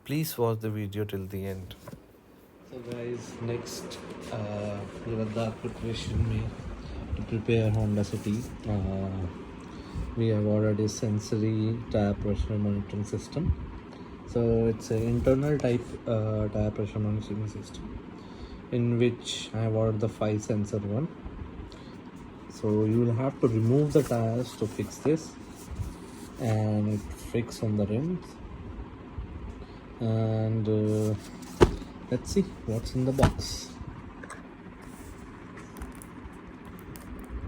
Please watch the video till the end. So guys, next Ladakh preparation में to prepare hondacity. We have ordered a SensAiry tire pressure monitoring system. So it's an internal type tire pressure monitoring system in which I have ordered the 5 sensor one. So you will have to remove the tires to fix this, and it fix on the rims. And let's see what's in the box.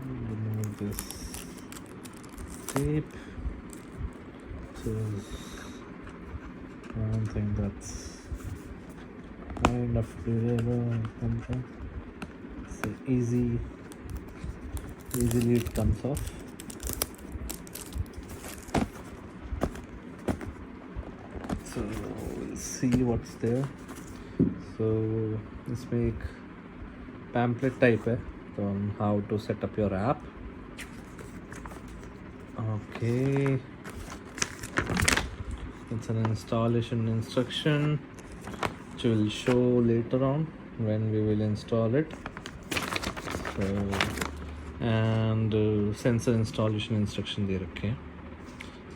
Remove this tape. So I don't think that's kind of durable or something. So easily it comes off. So we'll see what's there. So let's make pamphlet type on how to set up your app. Okay, it's an installation instruction which will show later on when we will install it. So, and sensor installation instruction there. Okay,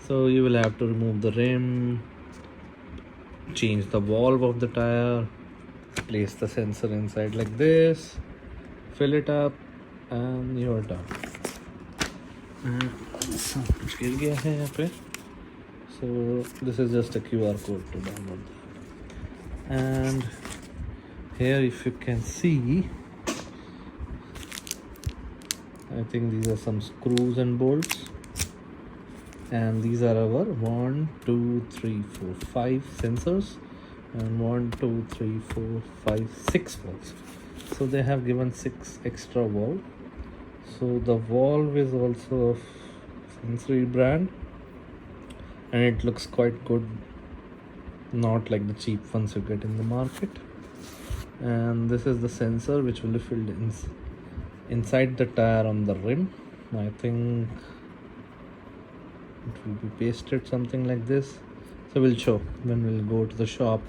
so you will have to remove the rim, change the valve of the tire, place the sensor inside like this, fill it up, and you're done. कुछ गिर गया है यहाँ पे. So this is just a QR code to download that. And here, if you can see, I think these are some screws and bolts, and these are our 1 2 3 4 5 sensors, and 1 2 3 4 5 6 valves. So they have given 6 extra valve. So the valve is also of SensAiry brand, and it looks quite good, not like the cheap ones you get in the market. And this is the sensor which will be filled inside the tire on the rim. I think it will be pasted something like this. So we'll show when we'll go to the shop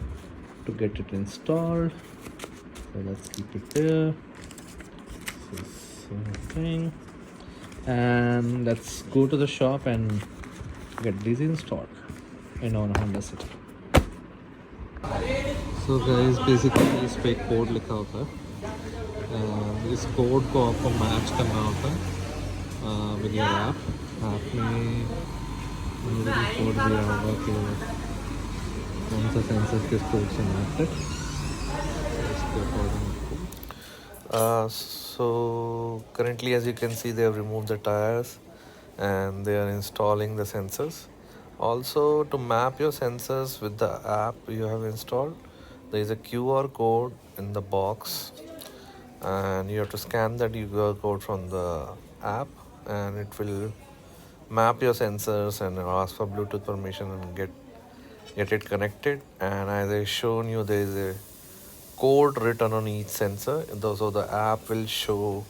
to get it installed. So let's keep it there. Thing, and let's go to the shop and get these installed in our hondacity. So guys, basically इस पे code लिखा होता है. इस code को आपको match करना होता है विद योर ऐप में. कोड दिया होगा कि कौन सा सेंसर किस कोड से मैच है. इसके according So currently, as you can see, they have removed the tires and they are installing the sensors. Also, to map your sensors with the app you have installed, there is a QR code in the box, and you have to scan that QR code from the app, and it will map your sensors and ask for Bluetooth permission and get it connected. And as I shown you, there is a code written on each sensor, so the app will show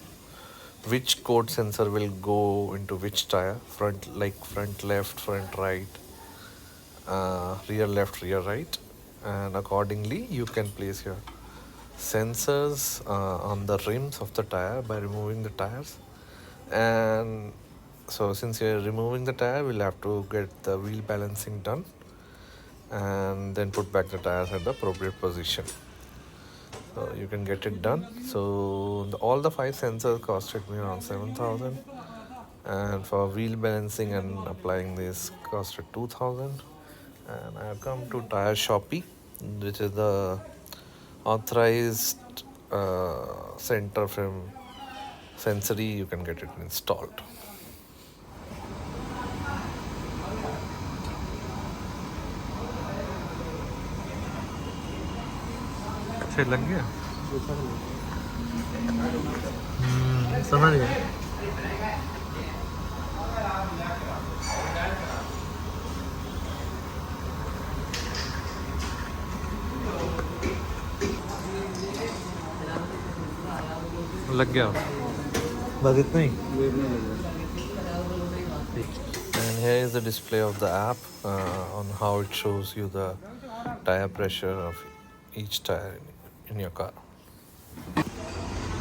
which code sensor will go into which tire, front left, front right, rear left, rear right, and accordingly you can place your sensors on the rims of the tire by removing the tires. And so since you're removing the tire, we'll have to get the wheel balancing done and then put back the tires at the appropriate position. So you can get it done. So all the 5 sensors costed me around 7,000, and for wheel balancing and applying this costed 2,000. And I have come to TYRESHOPEE, which is the authorized center from SensAiry. You can get it installed. अच्छे लग गया. समझ गया. लग गया बस इतना ही. And here is the display of the app on how it shows you the tire pressure of each tire in your car.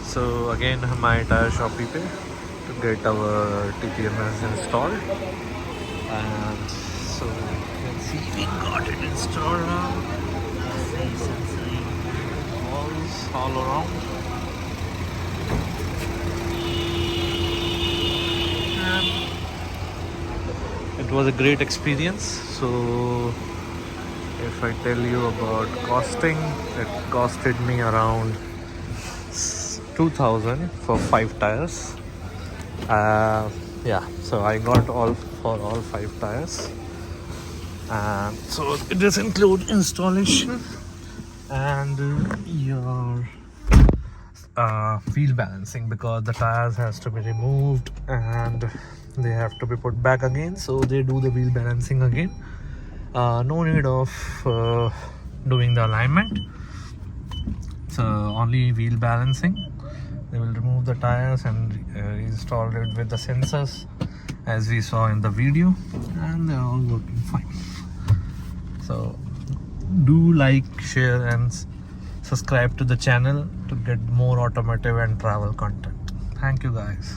So again, my TyreShopee pay to get our TPMS installed, and so you can see we got it installed now. See SensAiry walls all around, and it was a great experience. So if I tell you about costing, it costed me around 2000 for 5 tires. Yeah, so I got all for all 5 tires, and so it does include installation and your wheel balancing, because the tires has to be removed and they have to be put back again, so they do the wheel balancing again. No need of doing the alignment, so only wheel balancing. They will remove the tires and install it with the sensors as we saw in the video, and they're all working fine. So do like, share and subscribe to the channel to get more automotive and travel content. Thank you guys.